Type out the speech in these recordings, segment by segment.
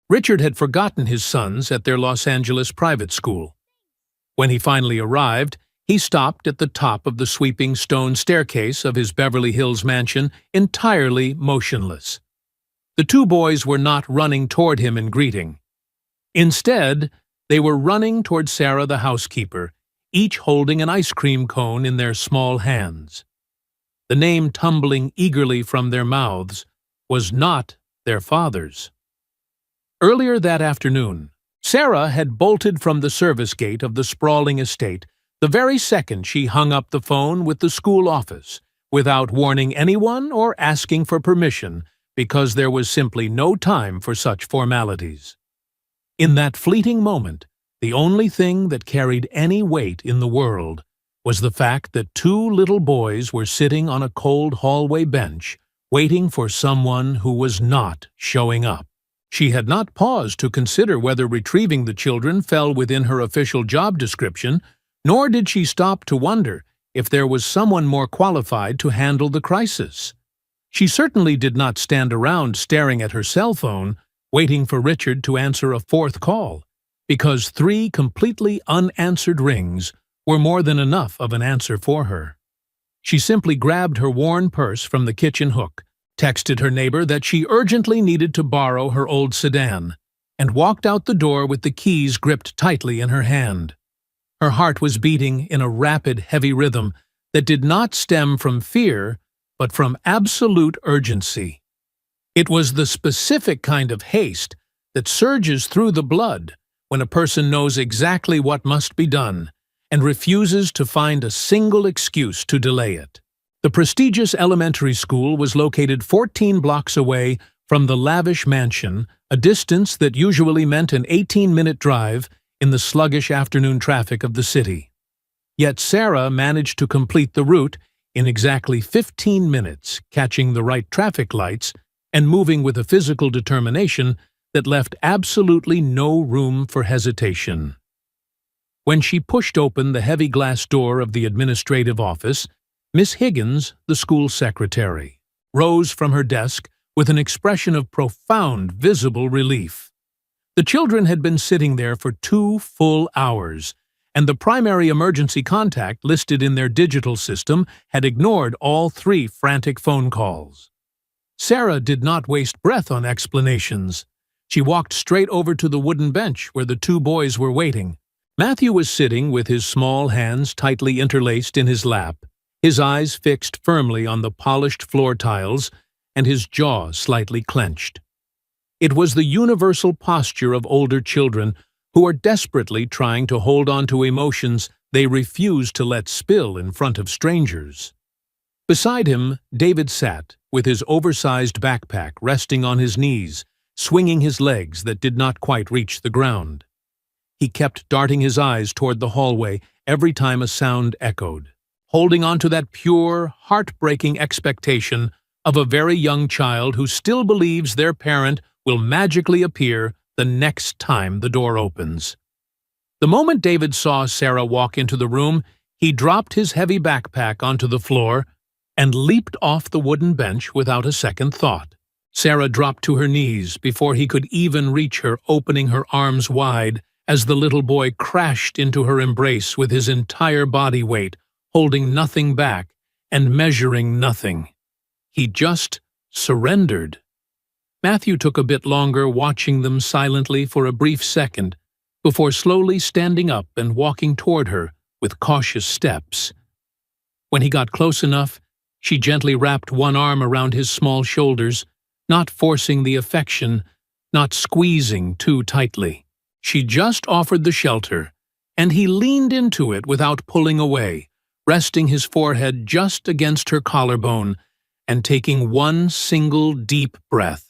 Richard had forgotten his sons at their Los Angeles private school. When he finally arrived, he stopped at the top of the sweeping stone staircase of his Beverly Hills mansion, entirely motionless. The two boys were not running toward him in greeting. Instead, they were running toward Sarah the housekeeper, each holding an ice cream cone in their small hands. The name tumbling eagerly from their mouths was not their father's. Earlier that afternoon, Sarah had bolted from the service gate of the sprawling estate the very second she hung up the phone with the school office, without warning anyone or asking for permission, because there was simply no time for such formalities. In that fleeting moment, the only thing that carried any weight in the world was the fact that two little boys were sitting on a cold hallway bench, waiting for someone who was not showing up. She had not paused to consider whether retrieving the children fell within her official job description, nor did she stop to wonder if there was someone more qualified to handle the crisis. She certainly did not stand around staring at her cell phone, waiting for Richard to answer a fourth call, because 3 completely unanswered rings were more than enough of an answer for her. She simply grabbed her worn purse from the kitchen hook, texted her neighbor that she urgently needed to borrow her old sedan, and walked out the door with the keys gripped tightly in her hand. Her heart was beating in a rapid, heavy rhythm that did not stem from fear, but from absolute urgency. It was the specific kind of haste that surges through the blood when a person knows exactly what must be done and refuses to find a single excuse to delay it. The prestigious elementary school was located 14 blocks away from the lavish mansion, a distance that usually meant an 18-minute drive in the sluggish afternoon traffic of the city. Yet Sarah managed to complete the route in exactly 15 minutes, catching the right traffic lights and moving with a physical determination that left absolutely no room for hesitation. When she pushed open the heavy glass door of the administrative office, Miss Higgins, the school secretary, rose from her desk with an expression of profound, visible relief. The children had been sitting there for 2 full hours, and the primary emergency contact listed in their digital system had ignored all 3 frantic phone calls. Sarah did not waste breath on explanations. She walked straight over to the wooden bench where the 2 boys were waiting. Matthew was sitting with his small hands tightly interlaced in his lap, his eyes fixed firmly on the polished floor tiles, and his jaw slightly clenched. It was the universal posture of older children who are desperately trying to hold on to emotions they refuse to let spill in front of strangers. Beside him, David sat, with his oversized backpack resting on his knees, swinging his legs that did not quite reach the ground. He kept darting his eyes toward the hallway every time a sound echoed, holding on to that pure, heartbreaking expectation of a very young child who still believes their parent will magically appear the next time the door opens. The moment David saw Sarah walk into the room, he dropped his heavy backpack onto the floor and leaped off the wooden bench without a second thought. Sarah dropped to her knees before he could even reach her, opening her arms wide as the little boy crashed into her embrace with his entire body weight, holding nothing back and measuring nothing. He just surrendered. Matthew took a bit longer, watching them silently for a brief second, before slowly standing up and walking toward her with cautious steps. When he got close enough, she gently wrapped one arm around his small shoulders, not forcing the affection, not squeezing too tightly. She just offered the shelter, and he leaned into it without pulling away, resting his forehead just against her collarbone and taking one single deep breath.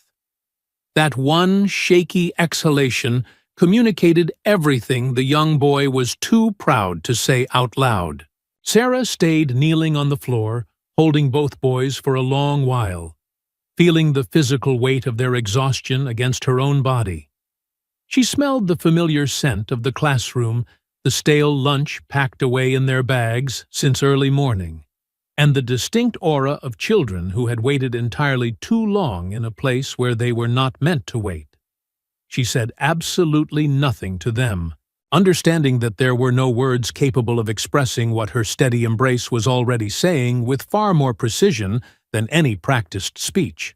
That one shaky exhalation communicated everything the young boy was too proud to say out loud. Sarah stayed kneeling on the floor, holding both boys for a long while, feeling the physical weight of their exhaustion against her own body. She smelled the familiar scent of the classroom, the stale lunch packed away in their bags since early morning, and the distinct aura of children who had waited entirely too long in a place where they were not meant to wait. She said absolutely nothing to them, understanding that there were no words capable of expressing what her steady embrace was already saying with far more precision than any practiced speech.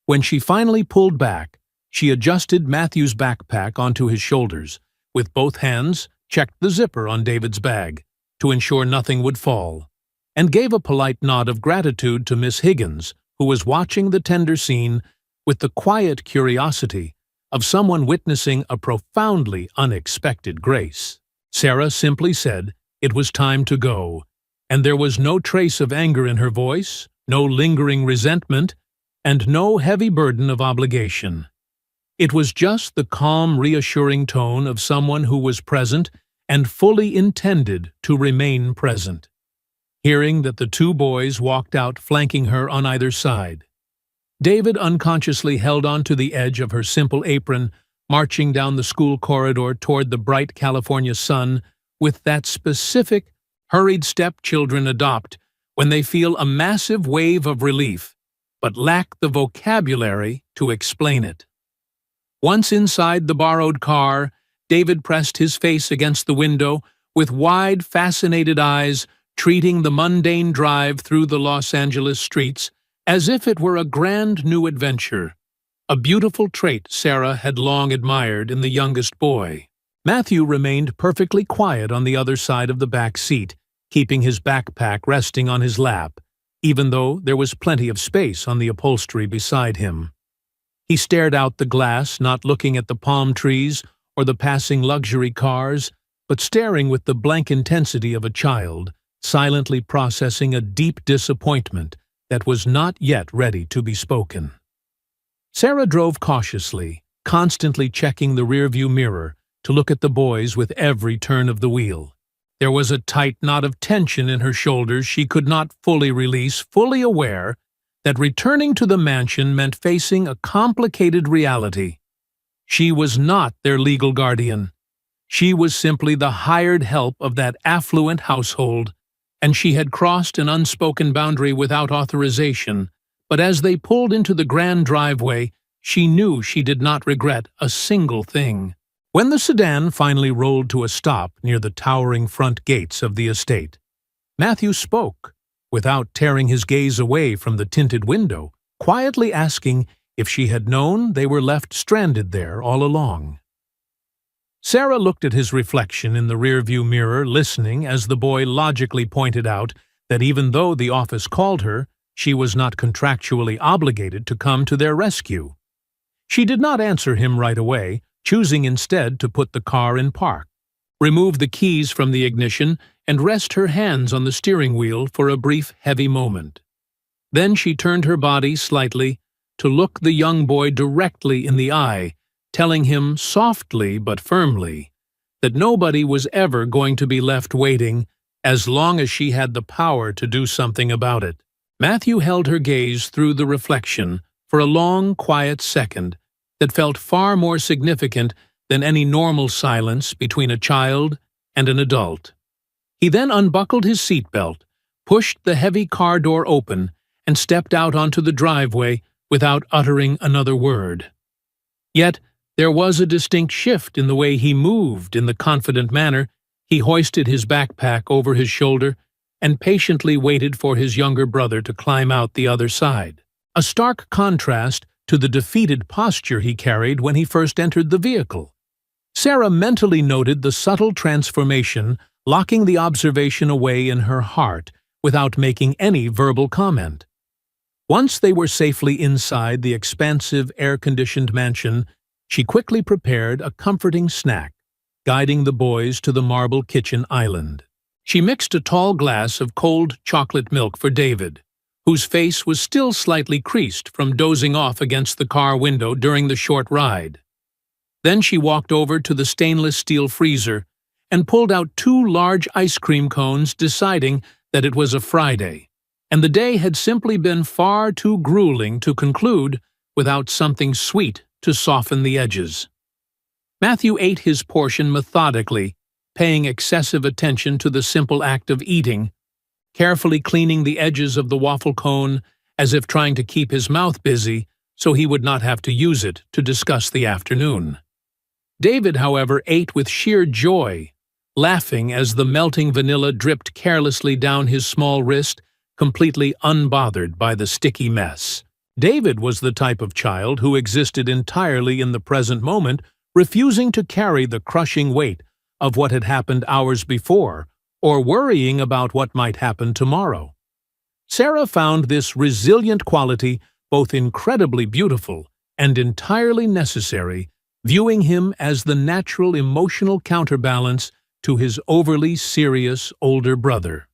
When she finally pulled back, she adjusted Matthew's backpack onto his shoulders, with both hands checked the zipper on David's bag to ensure nothing would fall, and gave a polite nod of gratitude to Miss Higgins, who was watching the tender scene with the quiet curiosity of someone witnessing a profoundly unexpected grace. Sarah simply said it was time to go, and there was no trace of anger in her voice, no lingering resentment, and no heavy burden of obligation. It was just the calm, reassuring tone of someone who was present and fully intended to remain present. Hearing that the two boys walked out flanking her on either side, David unconsciously held on to the edge of her simple apron, marching down the school corridor toward the bright California sun with that specific, hurried step children adopt when they feel a massive wave of relief, but lack the vocabulary to explain it. Once inside the borrowed car, David pressed his face against the window with wide, fascinated eyes, treating the mundane drive through the Los Angeles streets as if it were a grand new adventure, a beautiful trait Sarah had long admired in the youngest boy. Matthew remained perfectly quiet on the other side of the back seat, keeping his backpack resting on his lap, even though there was plenty of space on the upholstery beside him. He stared out the glass, not looking at the palm trees or the passing luxury cars, but staring with the blank intensity of a child, silently processing a deep disappointment that was not yet ready to be spoken. Sarah drove cautiously, constantly checking the rearview mirror to look at the boys with every turn of the wheel. There was a tight knot of tension in her shoulders she could not fully release, fully aware that returning to the mansion meant facing a complicated reality. She was not their legal guardian. She was simply the hired help of that affluent household, and she had crossed an unspoken boundary without authorization, but as they pulled into the grand driveway, she knew she did not regret a single thing. When the sedan finally rolled to a stop near the towering front gates of the estate, Matthew spoke, without tearing his gaze away from the tinted window, quietly asking if she had known they were left stranded there all along. Sarah looked at his reflection in the rearview mirror, listening as the boy logically pointed out that even though the office called her, she was not contractually obligated to come to their rescue. She did not answer him right away, choosing instead to put the car in park, remove the keys from the ignition, and rest her hands on the steering wheel for a brief, heavy moment. Then she turned her body slightly to look the young boy directly in the eye, telling him softly but firmly that nobody was ever going to be left waiting as long as she had the power to do something about it. Matthew held her gaze through the reflection for a long, quiet second that felt far more significant than any normal silence between a child and an adult. He then unbuckled his seatbelt, pushed the heavy car door open, and stepped out onto the driveway without uttering another word. Yet, there was a distinct shift in the way he moved. In the confident manner, he hoisted his backpack over his shoulder and patiently waited for his younger brother to climb out the other side. A stark contrast to the defeated posture he carried when he first entered the vehicle. Sarah mentally noted the subtle transformation, locking the observation away in her heart without making any verbal comment. Once they were safely inside the expansive, air-conditioned mansion, she quickly prepared a comforting snack, guiding the boys to the marble kitchen island. She mixed a tall glass of cold chocolate milk for David, whose face was still slightly creased from dozing off against the car window during the short ride. Then she walked over to the stainless steel freezer and pulled out 2 large ice cream cones, deciding that it was a Friday, and the day had simply been far too grueling to conclude without something sweet to soften the edges. Matthew ate his portion methodically, paying excessive attention to the simple act of eating, carefully cleaning the edges of the waffle cone as if trying to keep his mouth busy so he would not have to use it to discuss the afternoon. David, however, ate with sheer joy, laughing as the melting vanilla dripped carelessly down his small wrist, completely unbothered by the sticky mess. David was the type of child who existed entirely in the present moment, refusing to carry the crushing weight of what had happened hours before, or worrying about what might happen tomorrow. Sarah found this resilient quality both incredibly beautiful and entirely necessary, viewing him as the natural emotional counterbalance to his overly serious older brother.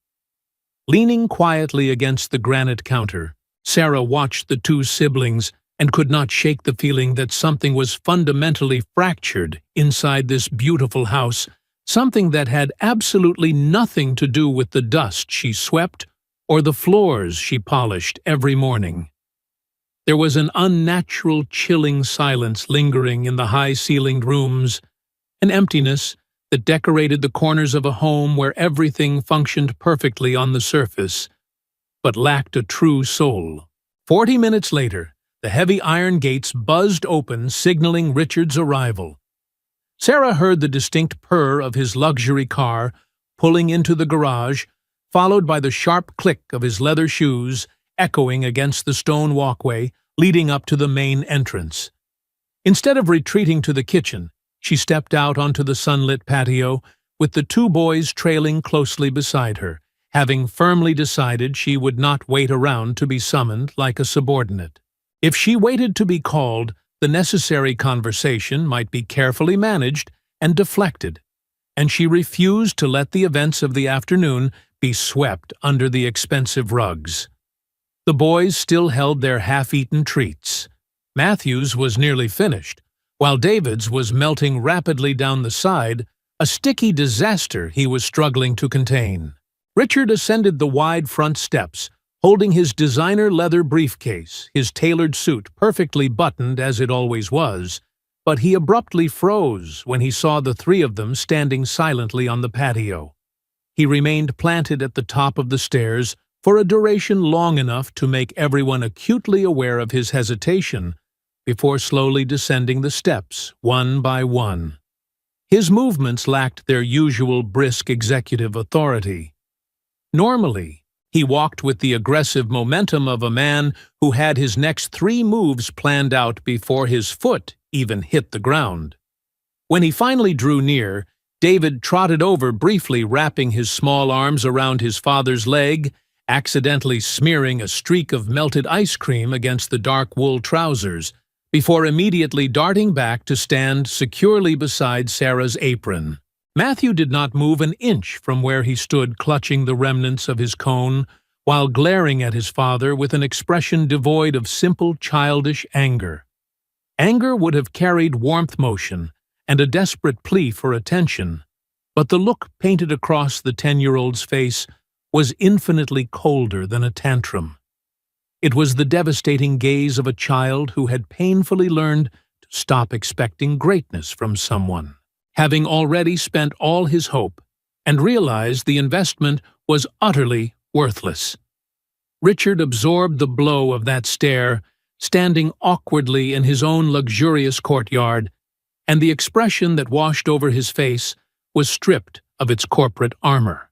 Leaning quietly against the granite counter, Sarah watched the two siblings and could not shake the feeling that something was fundamentally fractured inside this beautiful house, something that had absolutely nothing to do with the dust she swept or the floors she polished every morning. There was an unnatural, chilling silence lingering in the high-ceilinged rooms, an emptiness that decorated the corners of a home where everything functioned perfectly on the surface, but lacked a true soul. 40 minutes later, the heavy iron gates buzzed open, signaling Richard's arrival. Sarah heard the distinct purr of his luxury car pulling into the garage, followed by the sharp click of his leather shoes echoing against the stone walkway leading up to the main entrance. Instead of retreating to the kitchen, she stepped out onto the sunlit patio, with the two boys trailing closely beside her, having firmly decided she would not wait around to be summoned like a subordinate. If she waited to be called, the necessary conversation might be carefully managed and deflected, and she refused to let the events of the afternoon be swept under the expensive rugs. The boys still held their half-eaten treats. Matthew's was nearly finished, while David's was melting rapidly down the side, a sticky disaster he was struggling to contain. Richard ascended the wide front steps, holding his designer leather briefcase, his tailored suit perfectly buttoned as it always was, but he abruptly froze when he saw the three of them standing silently on the patio. He remained planted at the top of the stairs for a duration long enough to make everyone acutely aware of his hesitation, before slowly descending the steps, one by one. His movements lacked their usual brisk executive authority. Normally, he walked with the aggressive momentum of a man who had his next 3 moves planned out before his foot even hit the ground. When he finally drew near, David trotted over briefly, wrapping his small arms around his father's leg, accidentally smearing a streak of melted ice cream against the dark wool trousers, before immediately darting back to stand securely beside Sarah's apron. Matthew did not move an inch from where he stood, clutching the remnants of his cone, while glaring at his father with an expression devoid of simple childish anger. Anger would have carried warmth motion and a desperate plea for attention, but the look painted across the 10-year-old's face was infinitely colder than a tantrum. It was the devastating gaze of a child who had painfully learned to stop expecting greatness from someone, having already spent all his hope and realized the investment was utterly worthless. Richard absorbed the blow of that stare, standing awkwardly in his own luxurious courtyard, and the expression that washed over his face was stripped of its corporate armor.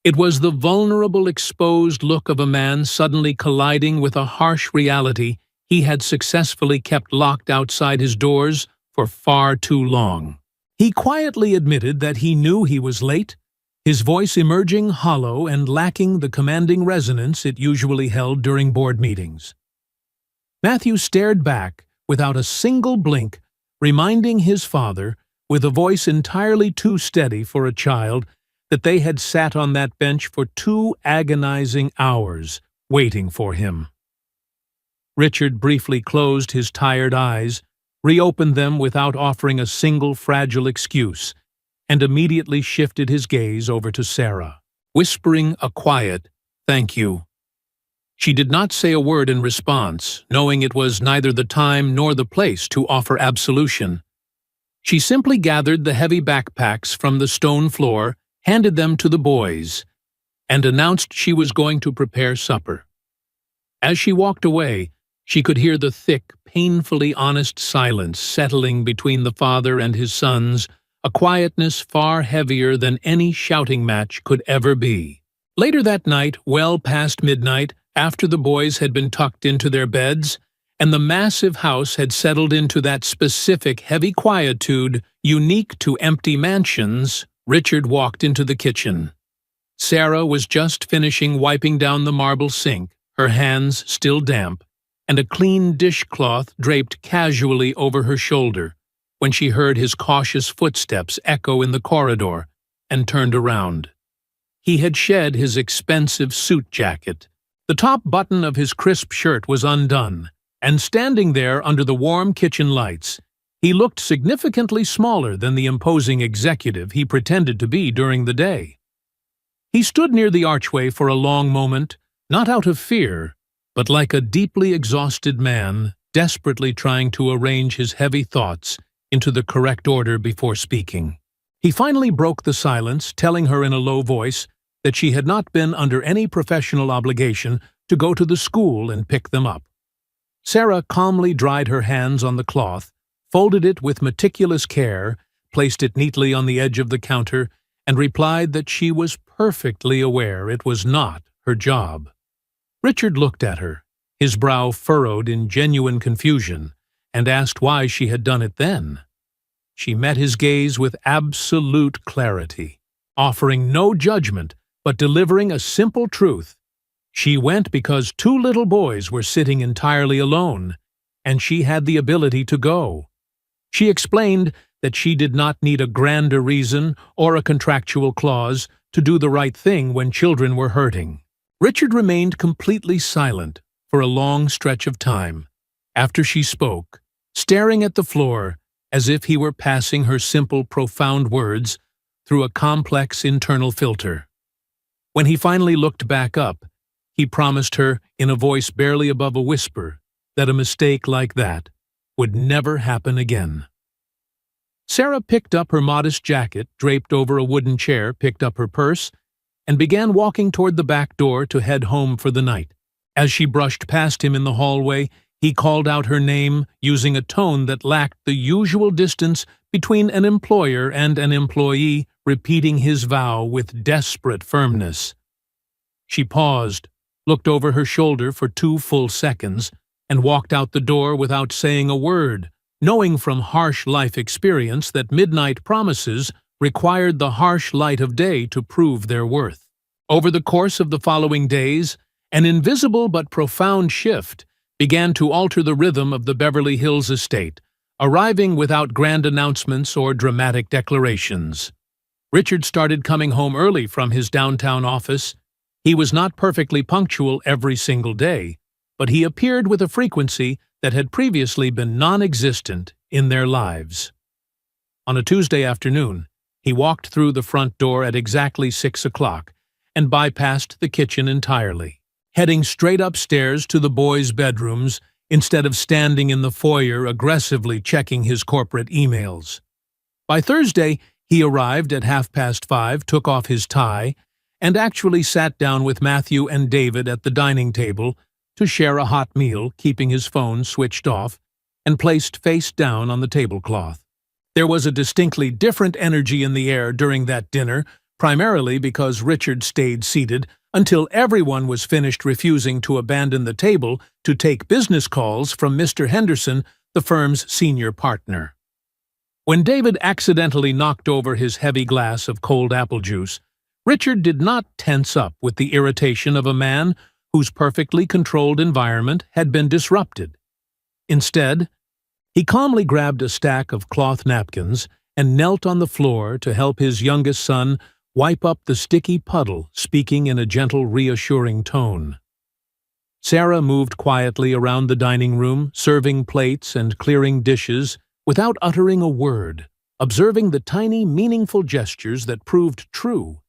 It was the vulnerable, exposed look of a man suddenly colliding with a harsh reality he had successfully kept locked outside his doors for far too long. He quietly admitted that he knew he was late, his voice emerging hollow and lacking the commanding resonance it usually held during board meetings. Matthew stared back without a single blink, reminding his father, with a voice entirely too steady for a child, that they had sat on that bench for 2 agonizing hours, waiting for him. Richard briefly closed his tired eyes, reopened them without offering a single fragile excuse, and immediately shifted his gaze over to Sarah, whispering a quiet, "Thank you." She did not say a word in response, knowing it was neither the time nor the place to offer absolution. She simply gathered the heavy backpacks from the stone floor, handed them to the boys, and announced she was going to prepare supper. As she walked away, She could hear the thick, painfully honest silence settling between the father and his sons, a quietness far heavier than any shouting match could ever be. Later that night, well past midnight, after the boys had been tucked into their beds, and the massive house had settled into that specific heavy quietude unique to empty mansions, Richard walked into the kitchen. Sarah was just finishing wiping down the marble sink, her hands still damp, and a clean dishcloth draped casually over her shoulder, when she heard his cautious footsteps echo in the corridor and turned around. He had shed his expensive suit jacket. The top button of his crisp shirt was undone, and standing there under the warm kitchen lights, he looked significantly smaller than the imposing executive he pretended to be during the day. He stood near the archway for a long moment, not out of fear, but like a deeply exhausted man, desperately trying to arrange his heavy thoughts into the correct order before speaking. He finally broke the silence, telling her in a low voice that she had not been under any professional obligation to go to the school and pick them up. Sarah calmly dried her hands on the cloth, folded it with meticulous care, placed it neatly on the edge of the counter, and replied that she was perfectly aware it was not her job. Richard looked at her, his brow furrowed in genuine confusion, and asked why she had done it then. She met his gaze with absolute clarity, offering no judgment, but delivering a simple truth. She went because 2 little boys were sitting entirely alone, and she had the ability to go. She explained that she did not need a grander reason or a contractual clause to do the right thing when children were hurting. Richard remained completely silent for a long stretch of time after she spoke, staring at the floor as if he were passing her simple, profound words through a complex internal filter. When he finally looked back up, he promised her, in a voice barely above a whisper, that a mistake like that would never happen again. Sarah picked up her modest jacket, draped over a wooden chair, picked up her purse, and began walking toward the back door to head home for the night. As she brushed past him in the hallway, he called out her name using a tone that lacked the usual distance between an employer and an employee, repeating his vow with desperate firmness. She paused, looked over her shoulder for 2 full seconds, and walked out the door without saying a word, knowing from harsh life experience that midnight promises required the harsh light of day to prove their worth. Over the course of the following days, an invisible but profound shift began to alter the rhythm of the Beverly Hills estate, arriving without grand announcements or dramatic declarations. Richard started coming home early from his downtown office. He was not perfectly punctual every single day, but he appeared with a frequency that had previously been non-existent in their lives. On a Tuesday afternoon, he walked through the front door at exactly 6 o'clock and bypassed the kitchen entirely, heading straight upstairs to the boys' bedrooms instead of standing in the foyer aggressively checking his corporate emails. By Thursday, he arrived at 5:30, took off his tie, and actually sat down with Matthew and David at the dining table to share a hot meal, keeping his phone switched off and placed face down on the tablecloth. There was a distinctly different energy in the air during that dinner, primarily because Richard stayed seated until everyone was finished refusing to abandon the table to take business calls from Mr. Henderson, the firm's senior partner. When David accidentally knocked over his heavy glass of cold apple juice, Richard did not tense up with the irritation of a man whose perfectly controlled environment had been disrupted. Instead, he calmly grabbed a stack of cloth napkins and knelt on the floor to help his youngest son wipe up the sticky puddle, speaking in a gentle, reassuring tone. Sarah moved quietly around the dining room, serving plates and clearing dishes without uttering a word, observing the tiny, meaningful gestures that proved true.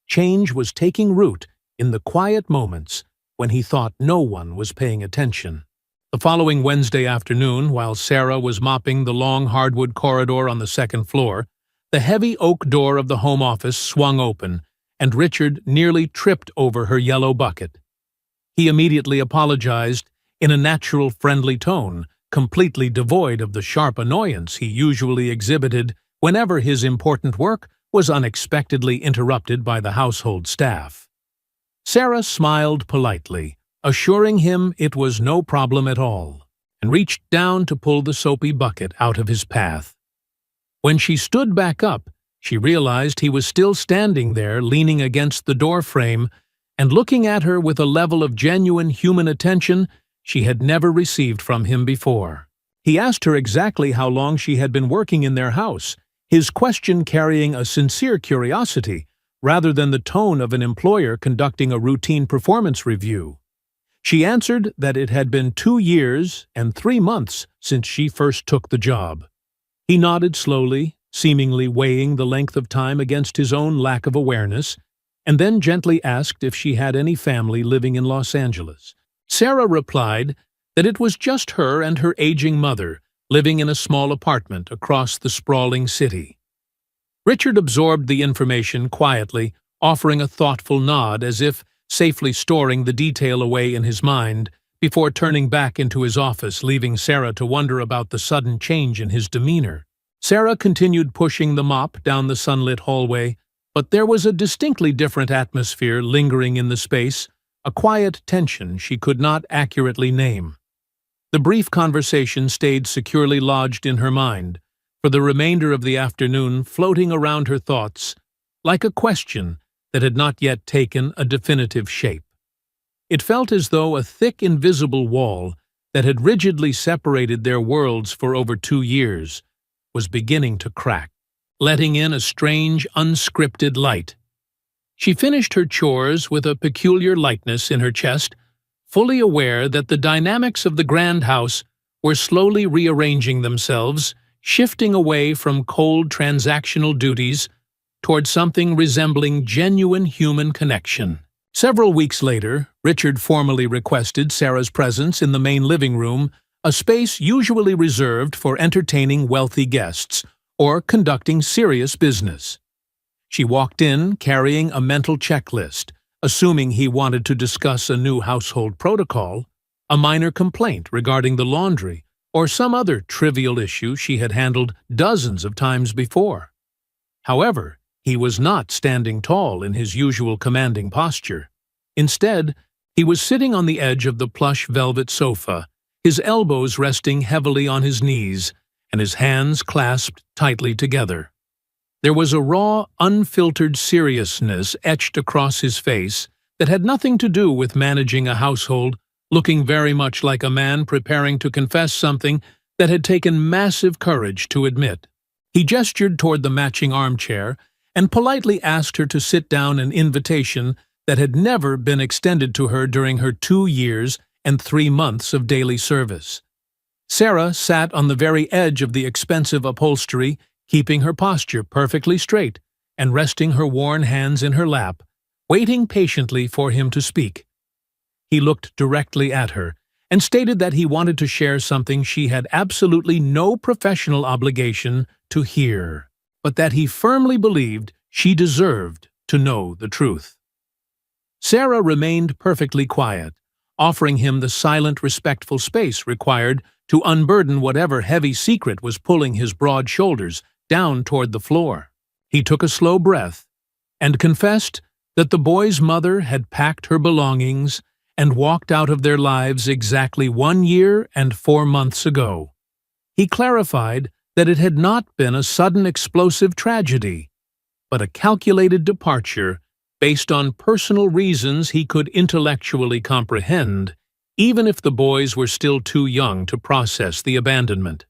Change was taking root in the quiet moments when he thought no one was paying attention. The following Wednesday afternoon, while Sarah was mopping the long hardwood corridor on the second floor, the heavy oak door of the home office swung open, and Richard nearly tripped over her yellow bucket. He immediately apologized, in a natural, friendly tone, completely devoid of the sharp annoyance he usually exhibited whenever his important work was unexpectedly interrupted by the household staff. Sarah smiled politely, assuring him it was no problem at all, and reached down to pull the soapy bucket out of his path. When she stood back up, she realized he was still standing there, leaning against the door frame and looking at her with a level of genuine human attention she had never received from him before. He asked her exactly how long she had been working in their house, his question carrying a sincere curiosity rather than the tone of an employer conducting a routine performance review. She answered that it had been 2 years and 3 months since she first took the job. He nodded slowly, seemingly weighing the length of time against his own lack of awareness, and then gently asked if she had any family living in Los Angeles. Sarah replied that it was just her and her aging mother living in a small apartment across the sprawling city. Richard absorbed the information quietly, offering a thoughtful nod as if safely storing the detail away in his mind before turning back into his office, leaving Sarah to wonder about the sudden change in his demeanor. Sarah continued pushing the mop down the sunlit hallway, but there was a distinctly different atmosphere lingering in the space, a quiet tension she could not accurately name. The brief conversation stayed securely lodged in her mind, for the remainder of the afternoon floating around her thoughts, like a question that had not yet taken a definitive shape. It felt as though a thick invisible wall that had rigidly separated their worlds for over 2 years was beginning to crack, letting in a strange, unscripted light. She finished her chores with a peculiar lightness in her chest, fully aware that the dynamics of the grand house were slowly rearranging themselves, shifting away from cold transactional duties toward something resembling genuine human connection. Several weeks later, Richard formally requested Sarah's presence in the main living room, a space usually reserved for entertaining wealthy guests or conducting serious business. She walked in carrying a mental checklist, assuming he wanted to discuss a new household protocol, a minor complaint regarding the laundry, or some other trivial issue she had handled dozens of times before. However, he was not standing tall in his usual commanding posture. Instead, he was sitting on the edge of the plush velvet sofa, his elbows resting heavily on his knees and his hands clasped tightly together. There was a raw, unfiltered seriousness etched across his face that had nothing to do with managing a household, looking very much like a man preparing to confess something that had taken massive courage to admit. He gestured toward the matching armchair and politely asked her to sit down, an invitation that had never been extended to her during her 2 years and 3 months of daily service. Sarah sat on the very edge of the expensive upholstery, keeping her posture perfectly straight and resting her worn hands in her lap, waiting patiently for him to speak. He looked directly at her and stated that he wanted to share something she had absolutely no professional obligation to hear, but that he firmly believed she deserved to know the truth. Sarah remained perfectly quiet, offering him the silent, respectful space required to unburden whatever heavy secret was pulling his broad shoulders down toward the floor. He took a slow breath and confessed that the boy's mother had packed her belongings and walked out of their lives exactly 1 year and 4 months ago. He clarified that it had not been a sudden explosive tragedy, but a calculated departure based on personal reasons he could intellectually comprehend, even if the boys were still too young to process the abandonment.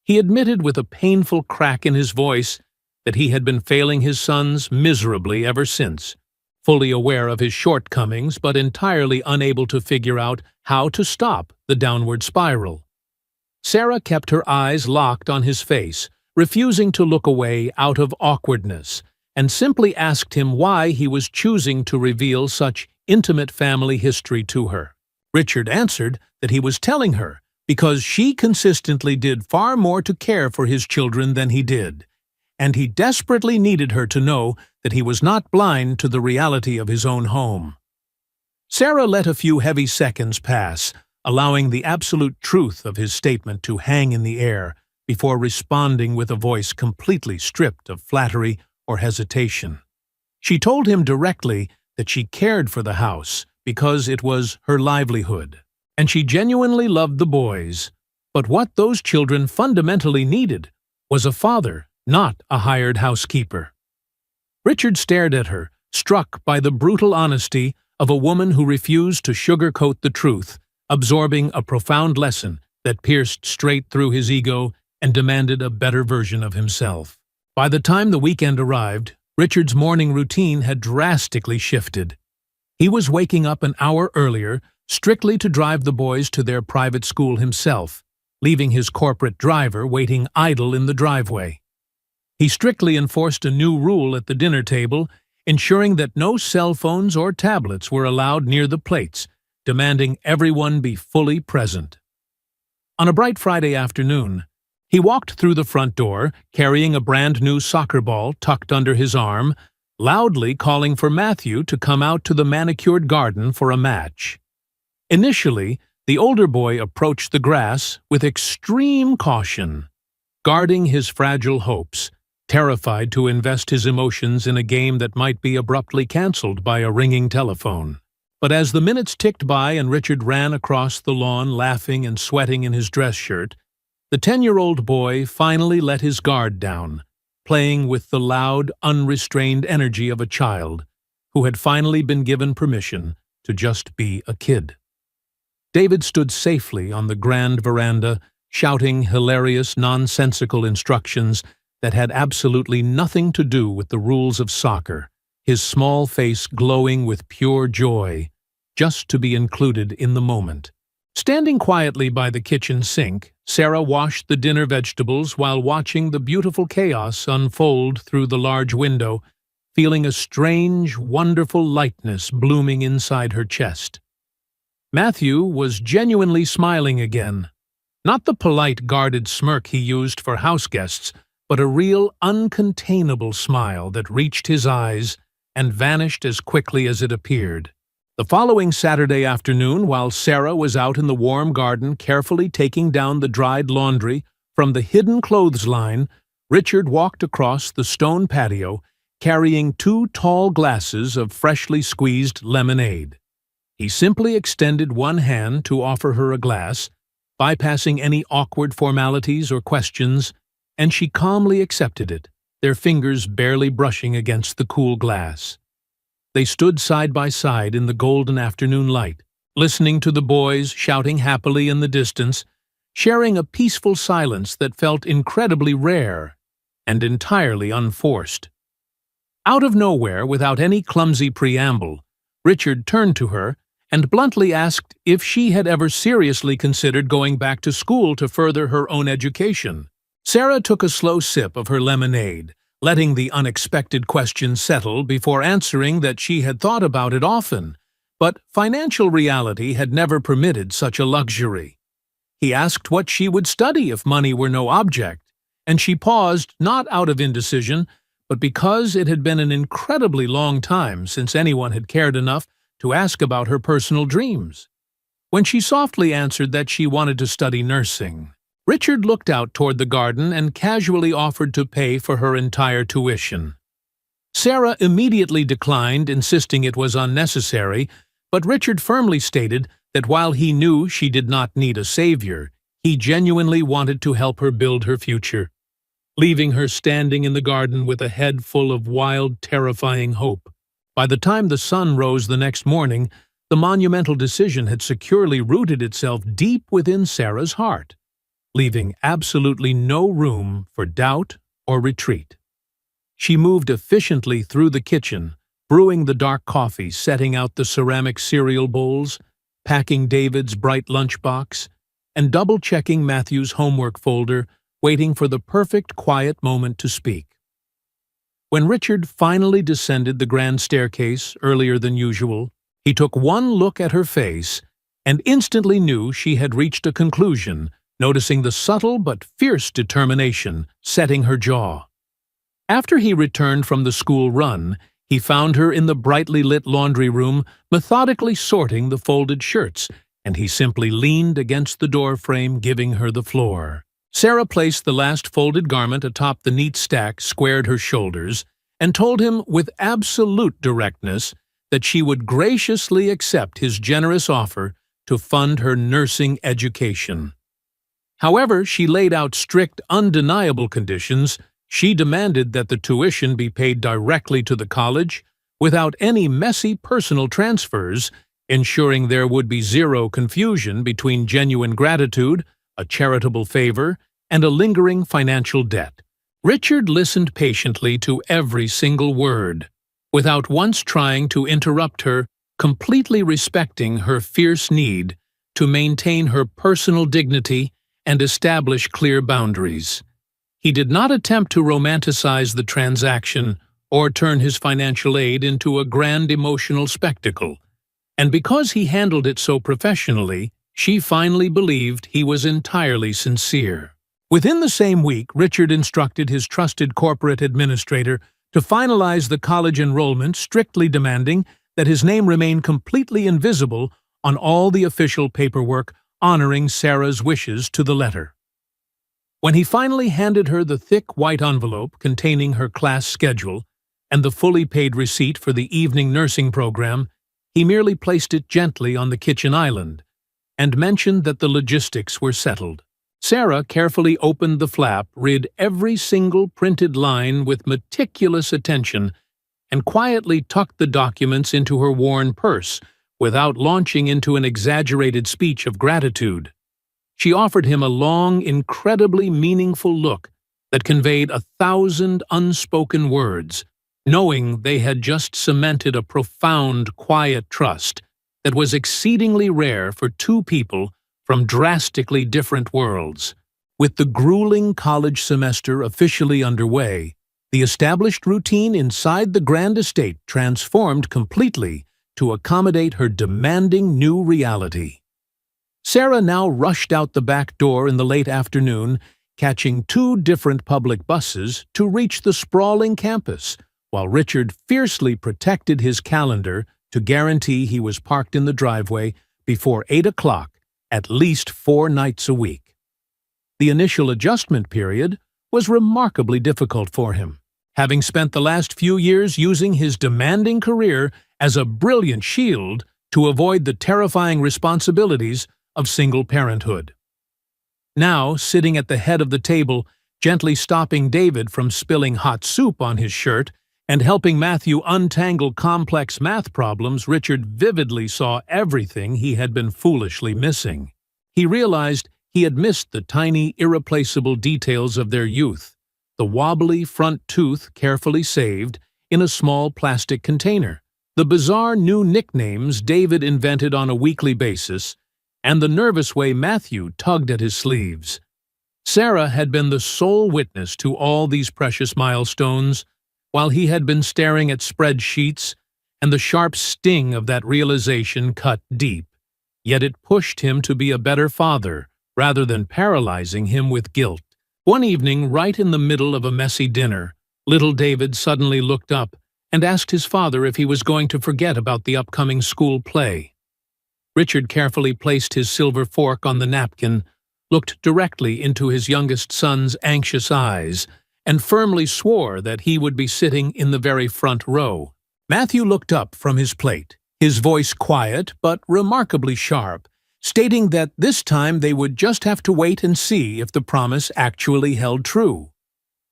He admitted with a painful crack in his voice that he had been failing his sons miserably ever since, fully aware of his shortcomings but entirely unable to figure out how to stop the downward spiral. Sarah kept her eyes locked on his face, refusing to look away out of awkwardness, and simply asked him why he was choosing to reveal such intimate family history to her. Richard answered that he was telling her because she consistently did far more to care for his children than he did, and he desperately needed her to know that he was not blind to the reality of his own home. Sarah let a few heavy seconds pass, allowing the absolute truth of his statement to hang in the air before responding with a voice completely stripped of flattery or hesitation. She told him directly that she cared for the house because it was her livelihood, and she genuinely loved the boys. But what those children fundamentally needed was a father, not a hired housekeeper. Richard stared at her, struck by the brutal honesty of a woman who refused to sugarcoat the truth, absorbing a profound lesson that pierced straight through his ego and demanded a better version of himself. By the time the weekend arrived, Richard's morning routine had drastically shifted. He was waking up an hour earlier, strictly to drive the boys to their private school himself, leaving his corporate driver waiting idle in the driveway. He strictly enforced a new rule at the dinner table, ensuring that no cell phones or tablets were allowed near the plates, demanding everyone be fully present. On a bright Friday afternoon, he walked through the front door, carrying a brand-new soccer ball tucked under his arm, loudly calling for Matthew to come out to the manicured garden for a match. Initially, the older boy approached the grass with extreme caution, guarding his fragile hopes, terrified to invest his emotions in a game that might be abruptly cancelled by a ringing telephone. But as the minutes ticked by and Richard ran across the lawn laughing and sweating in his dress shirt, the 10-year-old boy finally let his guard down, playing with the loud, unrestrained energy of a child who had finally been given permission to just be a kid. David stood safely on the grand veranda, shouting hilarious, nonsensical instructions that had absolutely nothing to do with the rules of soccer, his small face glowing with pure joy, just to be included in the moment. Standing quietly by the kitchen sink, Sarah washed the dinner vegetables while watching the beautiful chaos unfold through the large window, feeling a strange, wonderful lightness blooming inside her chest. Matthew was genuinely smiling again. Not the polite, guarded smirk he used for house guests, but a real, uncontainable smile that reached his eyes and vanished as quickly as it appeared. The following Saturday afternoon, while Sarah was out in the warm garden carefully taking down the dried laundry from the hidden clothesline, Richard walked across the stone patio carrying 2 tall glasses of freshly squeezed lemonade. He simply extended one hand to offer her a glass, bypassing any awkward formalities or questions, and she calmly accepted it, their fingers barely brushing against the cool glass. They stood side by side in the golden afternoon light, listening to the boys shouting happily in the distance, sharing a peaceful silence that felt incredibly rare and entirely unforced. Out of nowhere, without any clumsy preamble, Richard turned to her and bluntly asked if she had ever seriously considered going back to school to further her own education. Sarah took a slow sip of her lemonade, letting the unexpected question settle before answering that she had thought about it often, but financial reality had never permitted such a luxury. He asked what she would study if money were no object, and she paused not out of indecision, but because it had been an incredibly long time since anyone had cared enough to ask about her personal dreams. When she softly answered that she wanted to study nursing, Richard looked out toward the garden and casually offered to pay for her entire tuition. Sarah immediately declined, insisting it was unnecessary, but Richard firmly stated that while he knew she did not need a savior, he genuinely wanted to help her build her future, leaving her standing in the garden with a head full of wild, terrifying hope. By the time the sun rose the next morning, the monumental decision had securely rooted itself deep within Sarah's heart, leaving absolutely no room for doubt or retreat. She moved efficiently through the kitchen, brewing the dark coffee, setting out the ceramic cereal bowls, packing David's bright lunchbox, and double-checking Matthew's homework folder, waiting for the perfect quiet moment to speak. When Richard finally descended the grand staircase earlier than usual, he took one look at her face and instantly knew she had reached a conclusion, noticing the subtle but fierce determination setting her jaw. After he returned from the school run, he found her in the brightly lit laundry room, methodically sorting the folded shirts, and he simply leaned against the doorframe, giving her the floor. Sarah placed the last folded garment atop the neat stack, squared her shoulders, and told him with absolute directness that she would graciously accept his generous offer to fund her nursing education. However, she laid out strict, undeniable conditions. She demanded that the tuition be paid directly to the college, without any messy personal transfers, ensuring there would be zero confusion between genuine gratitude, a charitable favor, and a lingering financial debt. Richard listened patiently to every single word, without once trying to interrupt her, completely respecting her fierce need to maintain her personal dignity and establish clear boundaries. He did not attempt to romanticize the transaction or turn his financial aid into a grand emotional spectacle, and because he handled it so professionally, she finally believed he was entirely sincere. Within the same week, Richard instructed his trusted corporate administrator to finalize the college enrollment, strictly demanding that his name remain completely invisible on all the official paperwork, honoring Sarah's wishes to the letter. When he finally handed her the thick white envelope containing her class schedule and the fully paid receipt for the evening nursing program, he merely placed it gently on the kitchen island and mentioned that the logistics were settled. Sarah carefully opened the flap, read every single printed line with meticulous attention, and quietly tucked the documents into her worn purse without launching into an exaggerated speech of gratitude. She offered him a long, incredibly meaningful look that conveyed 1,000 unspoken words, knowing they had just cemented a profound, quiet trust that was exceedingly rare for two people from drastically different worlds. With the grueling college semester officially underway, the established routine inside the grand estate transformed completely to accommodate her demanding new reality. Sarah now rushed out the back door in the late afternoon, catching 2 different public buses to reach the sprawling campus, while Richard fiercely protected his calendar to guarantee he was parked in the driveway before 8 o'clock at least 4 nights a week. The initial adjustment period was remarkably difficult for him, having spent the last few years using his demanding career as a brilliant shield to avoid the terrifying responsibilities of single parenthood. Now, sitting at the head of the table, gently stopping David from spilling hot soup on his shirt and helping Matthew untangle complex math problems, Richard vividly saw everything he had been foolishly missing. He realized he had missed the tiny, irreplaceable details of their youth, the wobbly front tooth carefully saved in a small plastic container, the bizarre new nicknames David invented on a weekly basis, and the nervous way Matthew tugged at his sleeves. Sarah had been the sole witness to all these precious milestones, while he had been staring at spreadsheets, and the sharp sting of that realization cut deep, yet it pushed him to be a better father rather than paralyzing him with guilt. One evening, right in the middle of a messy dinner, little David suddenly looked up and asked his father if he was going to forget about the upcoming school play. Richard carefully placed his silver fork on the napkin, looked directly into his youngest son's anxious eyes, and firmly swore that he would be sitting in the very front row. Matthew looked up from his plate, his voice quiet but remarkably sharp, stating that this time they would just have to wait and see if the promise actually held true.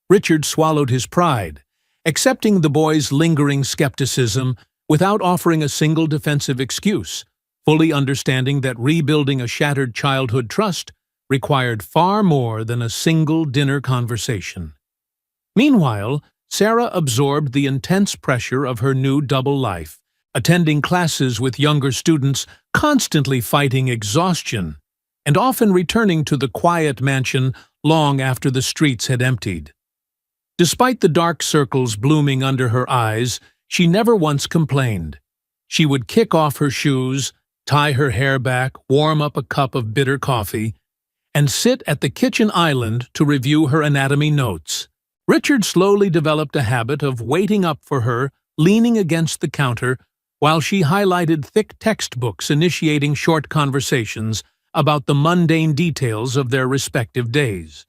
Richard swallowed his pride, accepting the boy's lingering skepticism without offering a single defensive excuse, fully understanding that rebuilding a shattered childhood trust required far more than a single dinner conversation. Meanwhile, Sarah absorbed the intense pressure of her new double life, attending classes with younger students, constantly fighting exhaustion, and often returning to the quiet mansion long after the streets had emptied. Despite the dark circles blooming under her eyes, she never once complained. She would kick off her shoes, tie her hair back, warm up a cup of bitter coffee, and sit at the kitchen island to review her anatomy notes. Richard slowly developed a habit of waiting up for her, leaning against the counter, while she highlighted thick textbooks initiating short conversations about the mundane details of their respective days.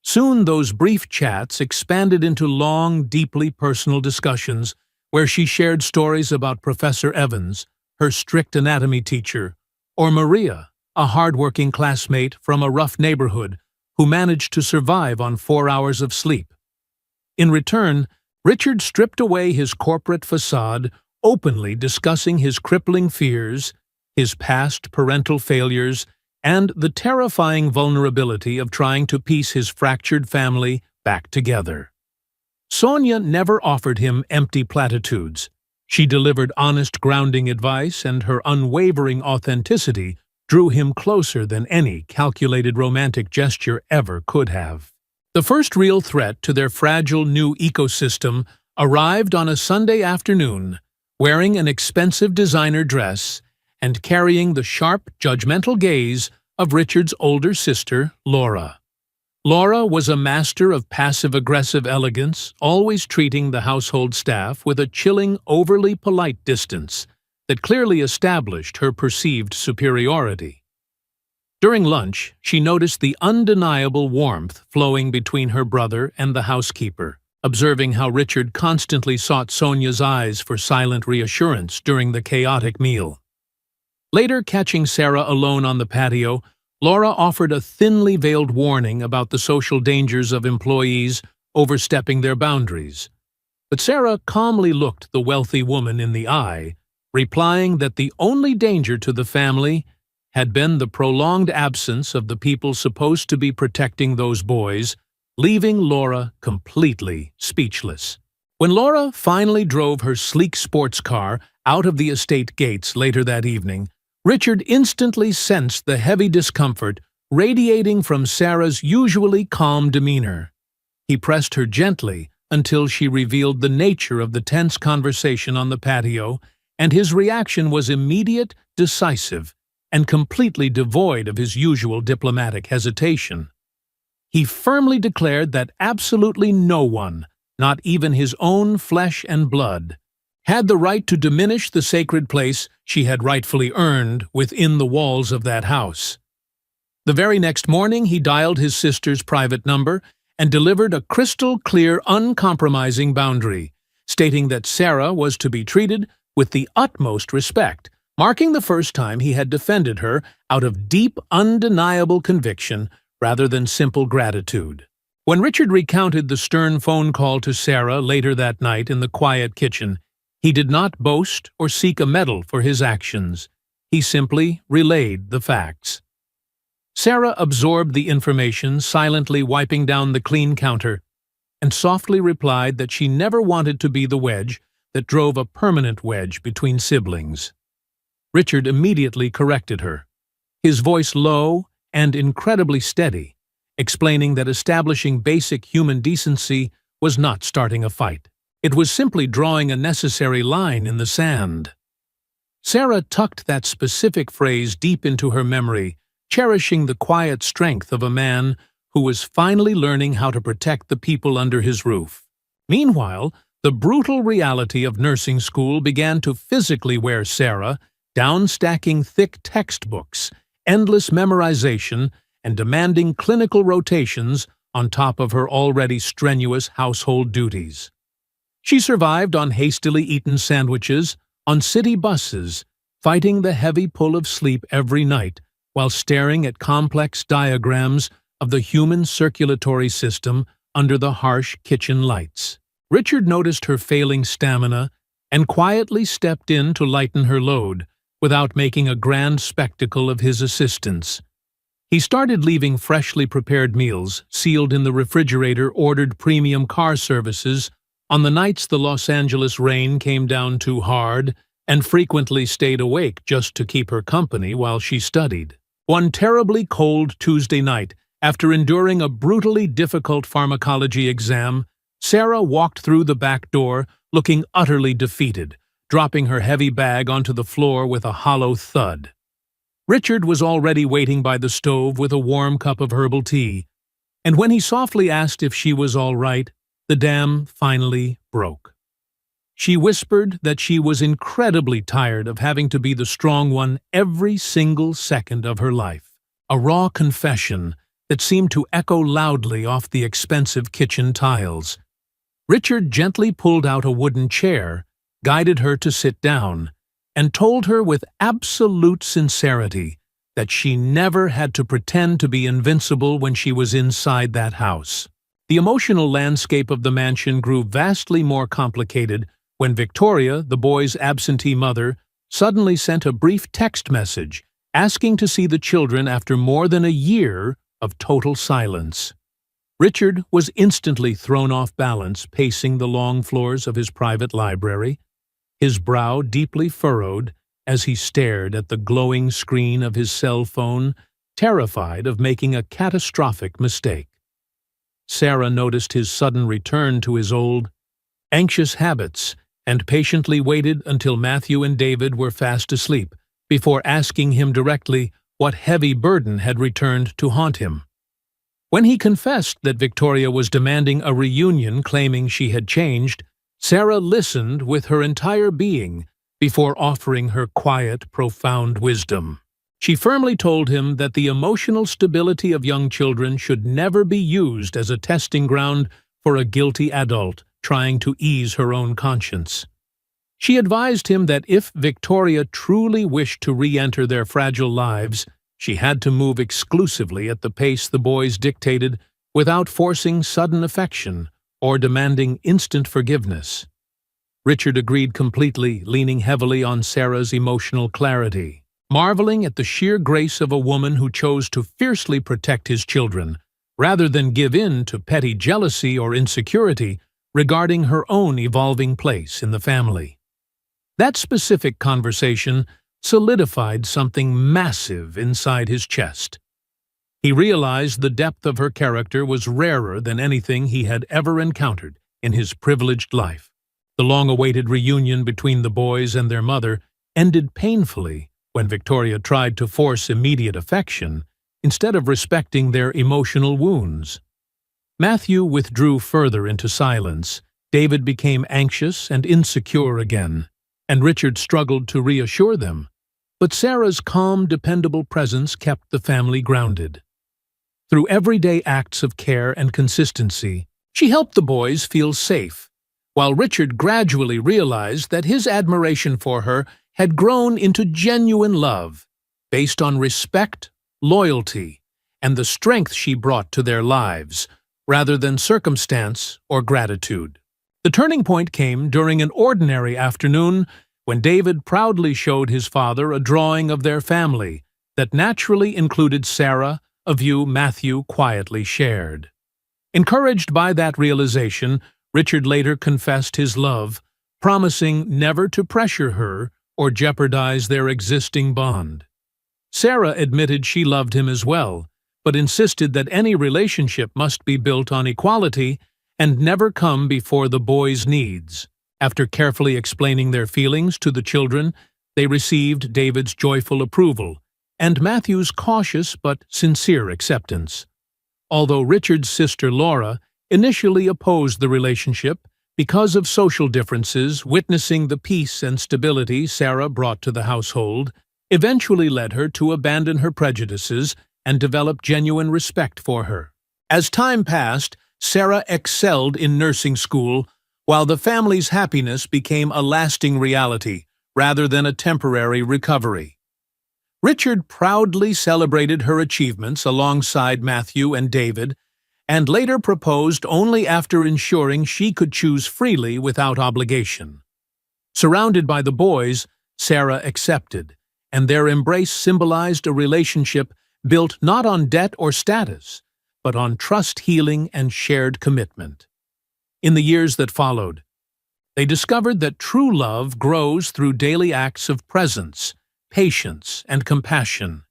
Soon those brief chats expanded into long, deeply personal discussions where she shared stories about Professor Evans, her strict anatomy teacher, or Maria, a hard-working classmate from a rough neighborhood who managed to survive on 4 hours of sleep. In return, Richard stripped away his corporate facade, openly discussing his crippling fears, his past parental failures, and the terrifying vulnerability of trying to piece his fractured family back together. Sonia never offered him empty platitudes. She delivered honest, grounding advice, and her unwavering authenticity drew him closer than any calculated romantic gesture ever could have. The first real threat to their fragile new ecosystem arrived on a Sunday afternoon, wearing an expensive designer dress and carrying the sharp, judgmental gaze of Richard's older sister, Laura. Laura was a master of passive-aggressive elegance, always treating the household staff with a chilling, overly polite distance that clearly established her perceived superiority. During lunch, she noticed the undeniable warmth flowing between her brother and the housekeeper, observing how Richard constantly sought Sonia's eyes for silent reassurance during the chaotic meal. Later, catching Sarah alone on the patio, Laura offered a thinly veiled warning about the social dangers of employees overstepping their boundaries. But Sarah calmly looked the wealthy woman in the eye, replying that the only danger to the family had been the prolonged absence of the people supposed to be protecting those boys, leaving Laura completely speechless. When Laura finally drove her sleek sports car out of the estate gates later that evening, Richard instantly sensed the heavy discomfort radiating from Sarah's usually calm demeanor. He pressed her gently until she revealed the nature of the tense conversation on the patio, and his reaction was immediate, decisive, and completely devoid of his usual diplomatic hesitation. He firmly declared that absolutely no one, not even his own flesh and blood, had the right to diminish the sacred place she had rightfully earned within the walls of that house. The very next morning he dialed his sister's private number and delivered a crystal-clear, uncompromising boundary, stating that Sarah was to be treated with the utmost respect, marking the first time he had defended her out of deep, undeniable conviction rather than simple gratitude. When Richard recounted the stern phone call to Sarah later that night in the quiet kitchen, he did not boast or seek a medal for his actions. He simply relayed the facts. Sarah absorbed the information, silently wiping down the clean counter, and softly replied that she never wanted to be the wedge that drove a permanent wedge between siblings. Richard immediately corrected her, his voice low and incredibly steady, explaining that establishing basic human decency was not starting a fight. It was simply drawing a necessary line in the sand. Sarah tucked that specific phrase deep into her memory, cherishing the quiet strength of a man who was finally learning how to protect the people under his roof. Meanwhile, the brutal reality of nursing school began to physically wear Sarah down, stacking thick textbooks, endless memorization, and demanding clinical rotations on top of her already strenuous household duties. She survived on hastily eaten sandwiches, on city buses, fighting the heavy pull of sleep every night while staring at complex diagrams of the human circulatory system under the harsh kitchen lights. Richard noticed her failing stamina and quietly stepped in to lighten her load without making a grand spectacle of his assistance. He started leaving freshly prepared meals, sealed in the refrigerator, ordered premium car services on the nights the Los Angeles rain came down too hard, and frequently stayed awake just to keep her company while she studied. One terribly cold Tuesday night, after enduring a brutally difficult pharmacology exam, Sarah walked through the back door looking utterly defeated, dropping her heavy bag onto the floor with a hollow thud. Richard was already waiting by the stove with a warm cup of herbal tea, and when he softly asked if she was all right, the dam finally broke. She whispered that she was incredibly tired of having to be the strong one every single second of her life. A raw confession that seemed to echo loudly off the expensive kitchen tiles. Richard gently pulled out a wooden chair, guided her to sit down, and told her with absolute sincerity that she never had to pretend to be invincible when she was inside that house. The emotional landscape of the mansion grew vastly more complicated when Victoria, the boy's absentee mother, suddenly sent a brief text message asking to see the children after more than a year of total silence. Richard was instantly thrown off balance, pacing the long floors of his private library, his brow deeply furrowed as he stared at the glowing screen of his cell phone, terrified of making a catastrophic mistake. Sarah noticed his sudden return to his old, anxious habits and patiently waited until Matthew and David were fast asleep before asking him directly what heavy burden had returned to haunt him. When he confessed that Victoria was demanding a reunion, claiming she had changed, Sarah listened with her entire being before offering her quiet, profound wisdom. She firmly told him that the emotional stability of young children should never be used as a testing ground for a guilty adult trying to ease her own conscience. She advised him that if Victoria truly wished to re-enter their fragile lives, she had to move exclusively at the pace the boys dictated without forcing sudden affection or demanding instant forgiveness. Richard agreed completely, leaning heavily on Sarah's emotional clarity, marveling at the sheer grace of a woman who chose to fiercely protect his children, rather than give in to petty jealousy or insecurity regarding her own evolving place in the family. That specific conversation solidified something massive inside his chest. He realized the depth of her character was rarer than anything he had ever encountered in his privileged life. The long-awaited reunion between the boys and their mother ended painfully when Victoria tried to force immediate affection instead of respecting their emotional wounds. Matthew withdrew further into silence, David became anxious and insecure again, and Richard struggled to reassure them. But Sarah's calm, dependable presence kept the family grounded. Through everyday acts of care and consistency, she helped the boys feel safe, while Richard gradually realized that his admiration for her had grown into genuine love, based on respect, loyalty, and the strength she brought to their lives, rather than circumstance or gratitude. The turning point came during an ordinary afternoon when David proudly showed his father a drawing of their family that naturally included Sarah, a view Matthew quietly shared. Encouraged by that realization, Richard later confessed his love, promising never to pressure her or jeopardize their existing bond. Sarah admitted she loved him as well, but insisted that any relationship must be built on equality and never come before the boys' needs. After carefully explaining their feelings to the children, they received David's joyful approval and Matthew's cautious but sincere acceptance. Although Richard's sister Laura initially opposed the relationship because of social differences, witnessing the peace and stability Sarah brought to the household eventually led her to abandon her prejudices and develop genuine respect for her. As time passed, Sarah excelled in nursing school, while the family's happiness became a lasting reality rather than a temporary recovery. Richard proudly celebrated her achievements alongside Matthew and David, and later proposed only after ensuring she could choose freely without obligation. Surrounded by the boys, Sarah accepted, and their embrace symbolized a relationship built not on debt or status, but on trust, healing, and shared commitment. In the years that followed, they discovered that true love grows through daily acts of presence, patience, and compassion,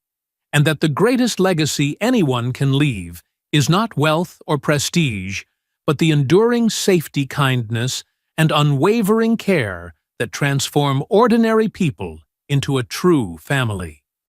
and that the greatest legacy anyone can leave is not wealth or prestige, but the enduring safety, kindness, and unwavering care that transform ordinary people into a true family.